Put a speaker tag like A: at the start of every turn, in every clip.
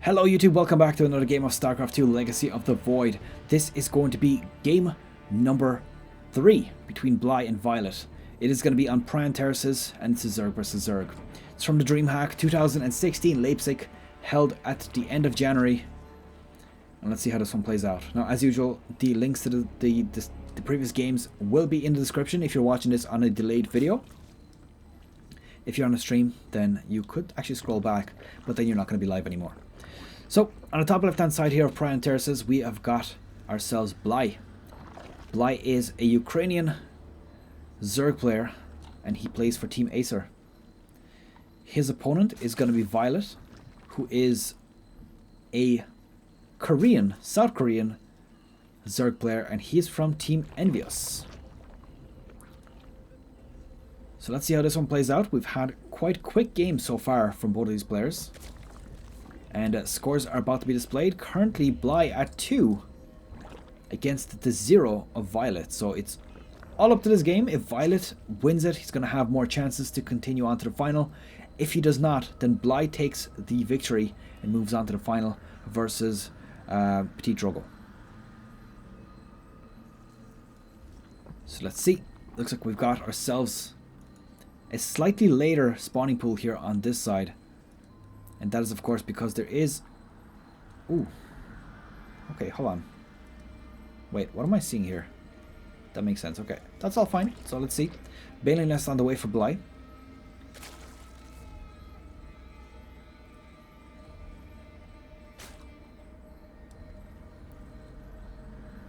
A: Hello YouTube, welcome back to another game of Starcraft 2 Legacy of the Void. This is going to be game number 3 between Bly and viOLet. It is going to be on Prion Terraces and it's a Zerg vs Zerg. It's from the Dreamhack 2016 Leipzig, held at the end of January. And let's see how this one plays out. Now, as usual, the links to the previous games will be in the description if you're watching this on a delayed video. If you're on a stream, then you could actually scroll back, but then you're not going to be live anymore. So, on the top left hand side here of Prion Terraces, we have got ourselves Bly. Bly is a Ukrainian Zerg player, and he plays for Team Acer. His opponent is going to be viOLet, who is a South Korean Zerg player, and he's from Team EnVyUs. So let's see how this one plays out. We've had quite quick games so far from both of these players. And scores are about to be displayed. Currently Bly at 2 against the 0 of viOLet. So it's all up to this game. If viOLet wins it, he's going to have more chances to continue on to the final. If he does not, then Bly takes the victory and moves on to the final versus Petit Drogo. So let's see. Looks like we've got ourselves a slightly later spawning pool here on this side. And that is, of course, because there is... Ooh. Okay, hold on. Wait, what am I seeing here? That makes sense. Okay, that's all fine. So let's see. Bailing nest on the way for Bly.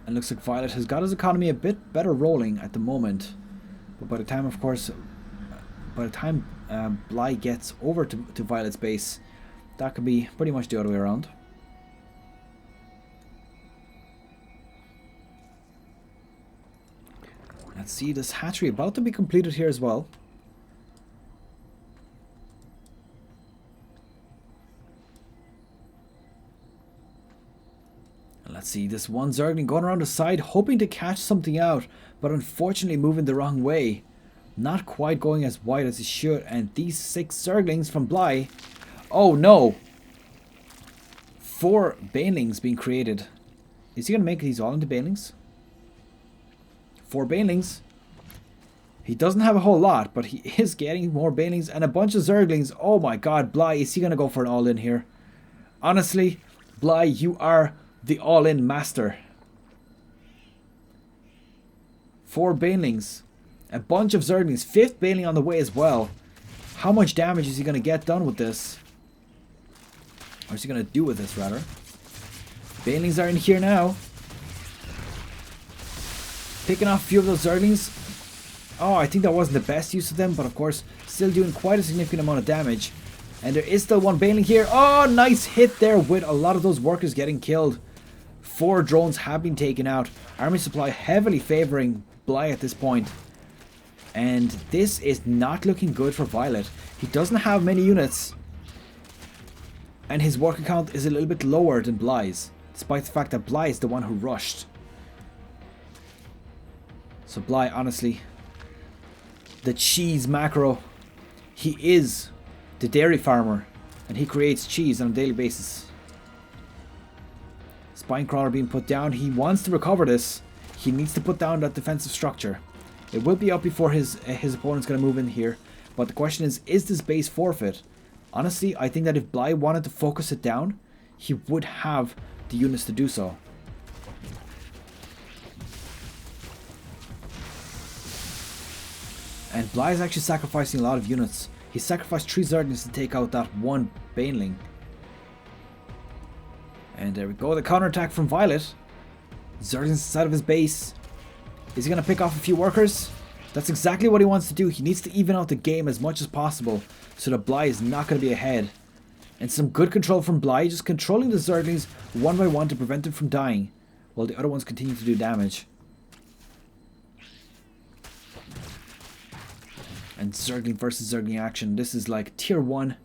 A: And looks like viOLet has got his economy a bit better rolling at the moment. But by the time, of course... By the time Bly gets over to viOLet's base, that could be pretty much the other way around. Let's see, this hatchery about to be completed here as well. And let's see, this one Zergling going around the side, hoping to catch something out, but unfortunately moving the wrong way. Not quite going as wide as he should, and these 6 Zerglings from Bly... Oh no! 4 banelings being created. Is he going to make these all into banelings? 4 banelings. He doesn't have a whole lot, but he is getting more banelings and a bunch of Zerglings. Oh my god, Bly, is he going to go for an all-in here? Honestly, Bly, you are the all-in master. 4 banelings. A bunch of Zerglings. 5th baneling on the way as well. How much damage is he going to get done with this? Or is he going to do with this, rather? Banelings are in here now. Picking off a few of those Zerglings. Oh, I think that wasn't the best use of them, but of course, still doing quite a significant amount of damage. And there is still one baneling here. Oh, nice hit there with a lot of those workers getting killed. 4 drones have been taken out. Army supply heavily favoring Bly at this point. And this is not looking good for viOLet. He doesn't have many units. And his worker count is a little bit lower than Bly's, despite the fact that Bly is the one who rushed. So Bly, honestly, the cheese macro. He is the dairy farmer, and he creates cheese on a daily basis. Spine crawler being put down. He wants to recover this. He needs to put down that defensive structure. It will be up before his opponent's going to move in here. But the question is this base forfeit? Honestly, I think that if Bly wanted to focus it down, he would have the units to do so. And Bly is actually sacrificing a lot of units. He sacrificed 3 Zerglings to take out that 1 baneling. And there we go, the counterattack from viOLet. Zerglings inside of his base. Is he going to pick off a few workers? That's exactly what he wants to do. He needs to even out the game as much as possible so that Bly is not going to be ahead. And some good control from Bly, just controlling the Zerglings one by one to prevent them from dying, while the other ones continue to do damage. And Zergling versus Zergling action. This is like tier 1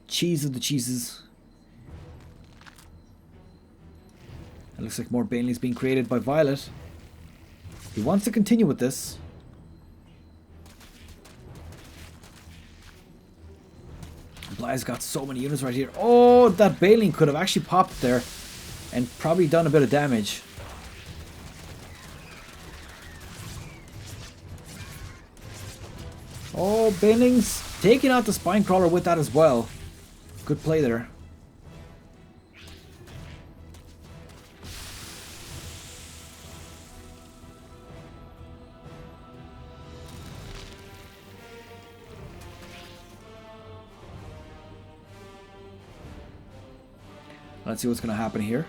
A: cheese of the cheeses. It looks like more banelings being created by viOLet. He wants to continue with this. Bly's got so many units right here. Oh, that Baneling could have actually popped there and probably done a bit of damage. Oh, Baneling's taking out the Spinecrawler with that as well. Good play there. Let's see what's going to happen here.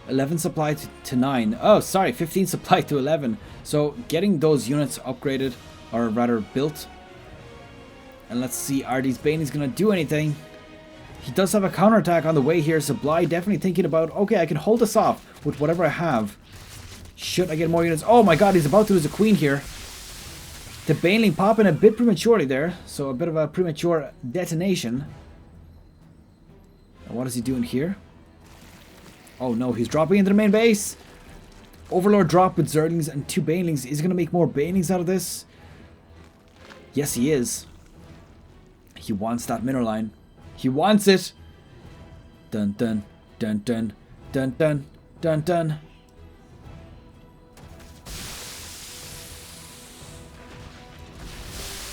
A: $11 supply to 9. Oh, sorry, 15 supply to 11. So getting those units upgraded, or rather built. And let's see, are these Banelings going to do anything? He does have a counterattack on the way here, so Bly definitely thinking about, okay, I can hold this off with whatever I have. Should I get more units? Oh my god, he's about to lose a queen here. The Baneling popping a bit prematurely there, so a bit of a premature detonation. And what is he doing here? Oh no, he's dropping into the main base. Overlord drop with Zerglings and 2 Banelings. Is he going to make more Banelings out of this? Yes, he is. He wants that mineral line. He wants it. Dun dun dun dun dun dun dun dun.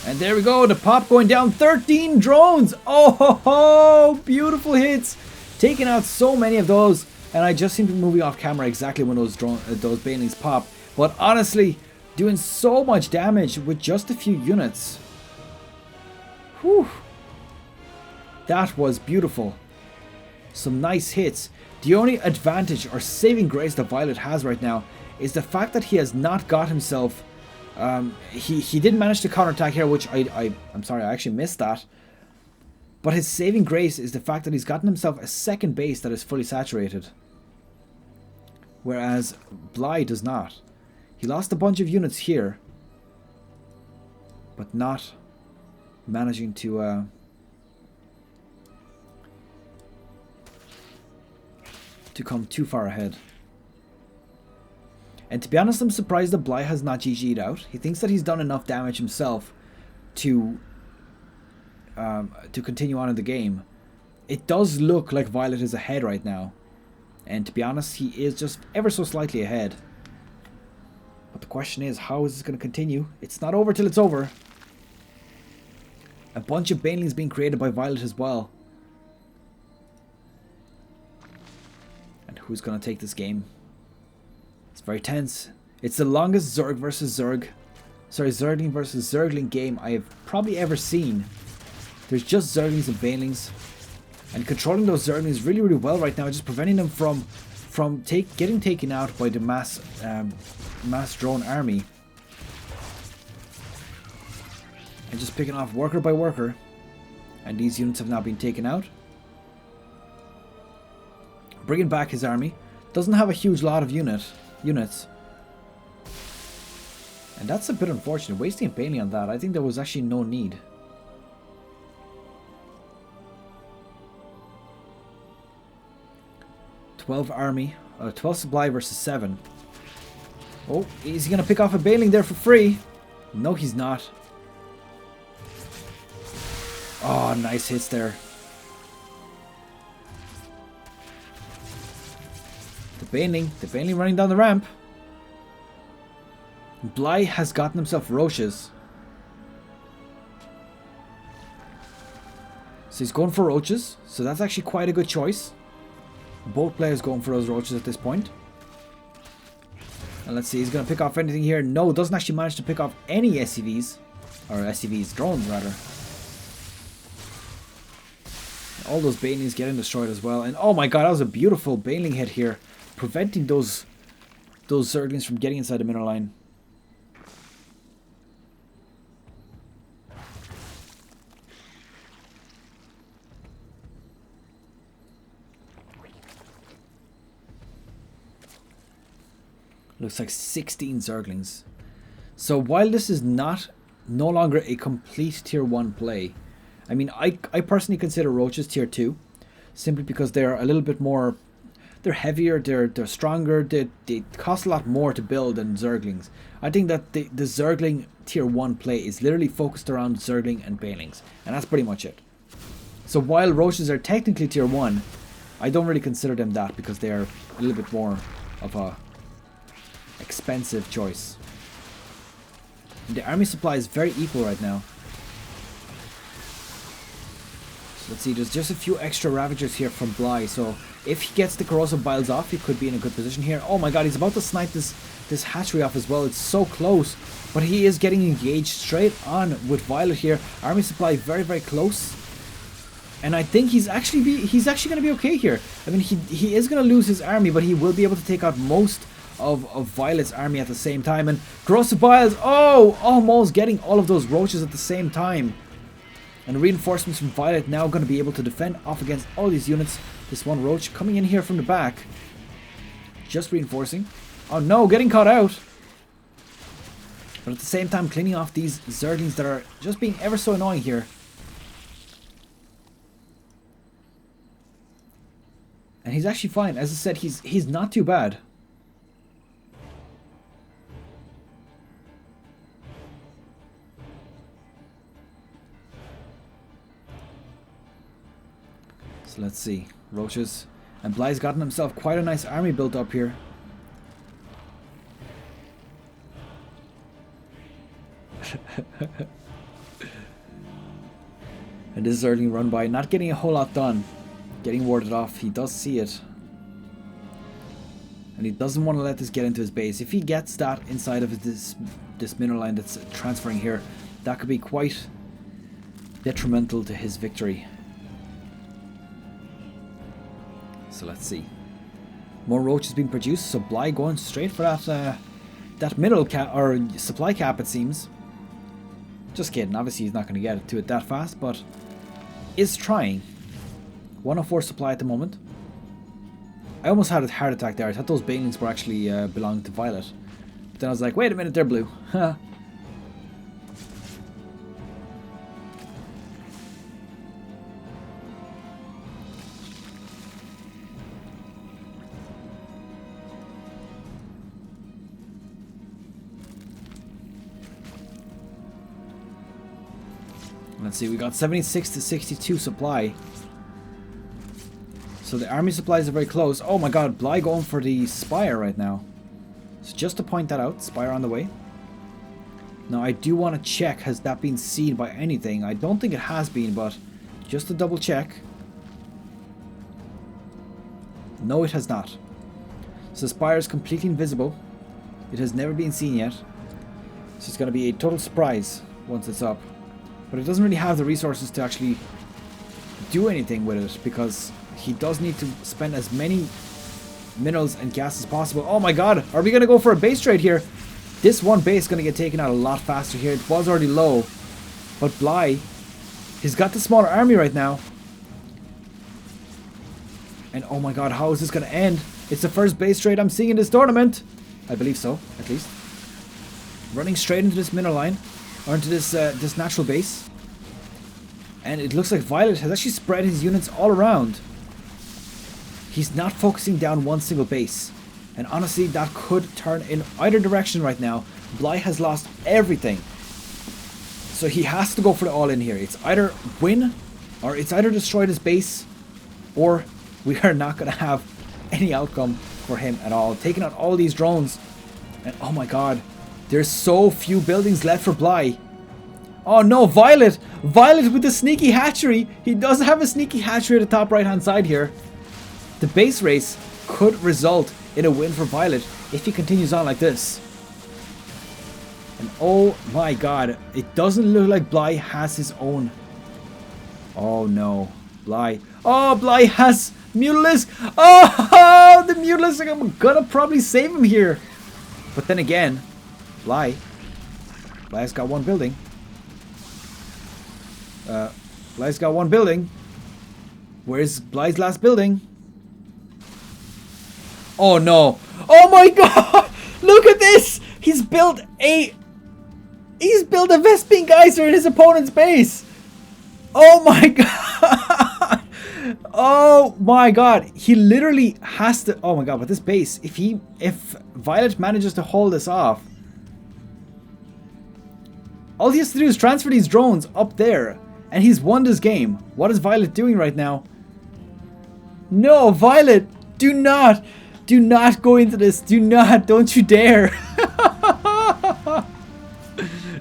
A: And there we go, the pop going down. 13 drones. Oh ho ho, beautiful hits. Taking out so many of those. And I just seem to be moving off camera exactly when those Banelings pop. But honestly, doing so much damage with just a few units. Whew. That was beautiful. Some nice hits. The only advantage or saving grace that viOLet has right now is the fact that he has not got himself... he did manage to counterattack here, which I'm sorry, I actually missed that. But his saving grace is the fact that he's gotten himself a second base that is fully saturated. Whereas Bly does not. He lost a bunch of units here, but not managing to come too far ahead. And to be honest, I'm surprised that Bly has not GG'd out. He thinks that he's done enough damage himself to continue on in the game. It does look like viOLet is ahead right now. And to be honest, he is just ever so slightly ahead. But the question is, how is this going to continue? It's not over till it's over. A bunch of Banelings being created by viOLet as well. And who's going to take this game? It's very tense. It's the longest Zerg versus Zerg. Sorry, Zergling versus Zergling game I have probably ever seen. There's just Zerglings and Banelings. And controlling those Zerglings really, really well right now. Just preventing them from getting taken out by the mass drone army. And just picking off worker by worker. And these units have now been taken out. Bringing back his army. Doesn't have a huge lot of units. And that's a bit unfortunate. Wasting a Baneling on that. I think there was actually no need. Army, 12 supply versus 7. Oh, is he going to pick off a Baneling there for free? No, he's not. Oh, nice hits there. The Baneling running down the ramp. Bly has gotten himself roaches. So he's going for roaches. So that's actually quite a good choice. Both players going for those roaches at this point. And let's see, he's going to pick off anything here. No, doesn't actually manage to pick off any SCVs. Or SCVs, drones rather. All those Banelings getting destroyed as well. And oh my god, that was a beautiful Baneling hit here. Preventing those Zerglings from getting inside the middle line. Looks like 16 Zerglings. So while this is no longer a complete tier 1 play, I mean, I personally consider roaches tier 2, simply because they're a little bit more, they're heavier, they're stronger, they cost a lot more to build than Zerglings. I think that the Zergling tier 1 play is literally focused around Zergling and Banelings, and that's pretty much it. So while Roaches are technically tier 1, I don't really consider them that because they are a little bit more of a expensive choice. And the army supply is very equal right now. So let's see, there's just a few extra Ravagers here from Bly, so if he gets the Corrosive Biles off, he could be in a good position here. Oh my god, he's about to snipe this hatchery off as well. It's so close, but he is getting engaged straight on with viOLet here. Army supply very, very close. And I think he's actually going to be okay here. I mean, he is going to lose his army, but he will be able to take out most of viOLet's army at the same time. And Corrosive Biles, oh, almost getting all of those Roaches at the same time. And reinforcements from viOLet now going to be able to defend off against all these units. This one Roach coming in here from the back. Just reinforcing. Oh no, getting caught out. But at the same time cleaning off these Zerglings that are just being ever so annoying here. And he's actually fine. As I said, he's not too bad. So let's see. Roaches. And Bly's gotten himself quite a nice army built up here. And this is Zergling run by, not getting a whole lot done. Getting warded off. He does see it. And he doesn't want to let this get into his base. If he gets that inside of this mineral line that's transferring here, that could be quite detrimental to his victory. So let's see. More Roaches being produced. So Bly going straight for that mineral cap or supply cap, it seems. Just kidding. Obviously he's not going to get to it that fast, but is trying. 104 supply at the moment. I almost had a heart attack there. I thought those Banelings were actually belonging to viOLet. But then I was like, wait a minute, they're blue. Let's see, we got 76 to 62 supply. So the army supplies are very close. Oh my god, Bly going for the Spire right now. So just to point that out, Spire on the way. Now I do want to check, has that been seen by anything? I don't think it has been, but just to double check. No, it has not. So Spire is completely invisible. It has never been seen yet. So it's going to be a total surprise once it's up. But it doesn't really have the resources to actually do anything with it, because he does need to spend as many minerals and gas as possible. Oh my god, are we going to go for a base trade here? This one base is going to get taken out a lot faster here. It was already low. But Bly, he's got the smaller army right now. And oh my god, how is this going to end? It's the first base trade I'm seeing in this tournament. I believe so, at least. Running straight into this mineral line. Or into this natural base. And it looks like viOLet has actually spread his units all around. He's not focusing down one single base. And honestly, that could turn in either direction right now. Bly has lost everything. So he has to go for the all-in here. It's either win, or it's either destroy this base, or we are not going to have any outcome for him at all. Taking out all these drones. And oh my god. There's so few buildings left for Bly. Oh no, viOLet! viOLet with the sneaky hatchery! He does have a sneaky hatchery at the top right hand side here. The base race could result in a win for viOLet if he continues on like this. And oh my god, it doesn't look like Bly has his own. Oh no, Bly. Oh, Bly has Mutalisk! Oh, the Mutalisk! I'm gonna probably save him here. But then again, Bly's got one building. Bly's got one building. Where's Bly's last building? Oh no! Oh my god! Look at this! He's built a Vespene Geyser in his opponent's base! Oh my god! Oh my god, he literally has to. Oh my god, with this base, if viOLet manages to hold this off, all he has to do is transfer these drones up there, and he's won this game. What is viOLet doing right now? No, viOLet, do not go into this. Don't you dare.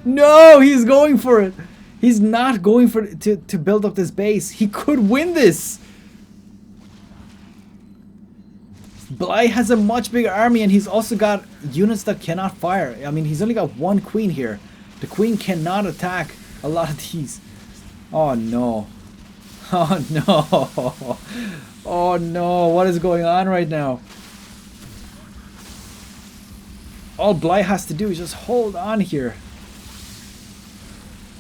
A: No, he's going for it. He's not going for it to build up this base. He could win this. Bly has a much bigger army, and he's also got units that cannot fire. I mean, he's only got one queen here. The queen cannot attack a lot of these. Oh no. Oh no. Oh no. What is going on right now? All Bly has to do is just hold on here.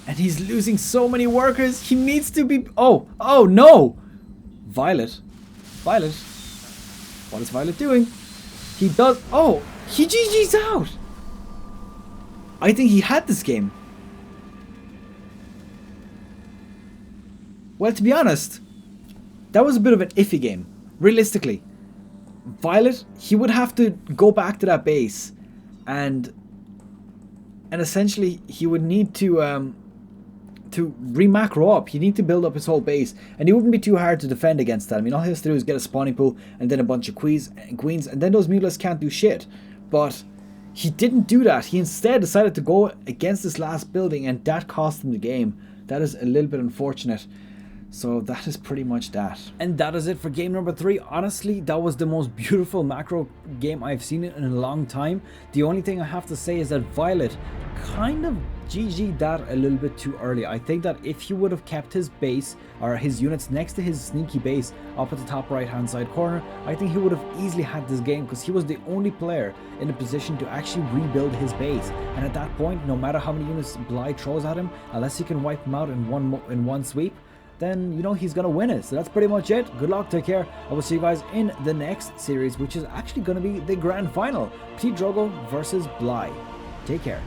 A: And he's losing so many workers. He needs to be... Oh no. viOLet. What is viOLet doing? He does... Oh, he GG's out. I think he had this game. Well, to be honest, that was a bit of an iffy game. Realistically, viOLet, he would have to go back to that base, and essentially he would need to re-macro up. He'd need to build up his whole base, and he wouldn't be too hard to defend against that. I mean, all he has to do is get a spawning pool and then a bunch of queens, and then those mutalists can't do shit. But he didn't do that. He instead decided to go against this last building, and that cost him the game. That is a little bit unfortunate. So that is pretty much that. And that is it for game number 3. Honestly, that was the most beautiful macro game I've seen in a long time. The only thing I have to say is that viOLet kind of GG'd that a little bit too early. I think that if he would have kept his base, or his units next to his sneaky base up at the top right hand side corner, I think he would have easily had this game, because he was the only player in a position to actually rebuild his base. And at that point, no matter how many units Bly throws at him, unless he can wipe him out in one sweep, then you know he's gonna win it. So that's pretty much it. Good luck, take care. I will see you guys in the next series, which is actually gonna be the grand final. P Drogo versus Bly. Take care.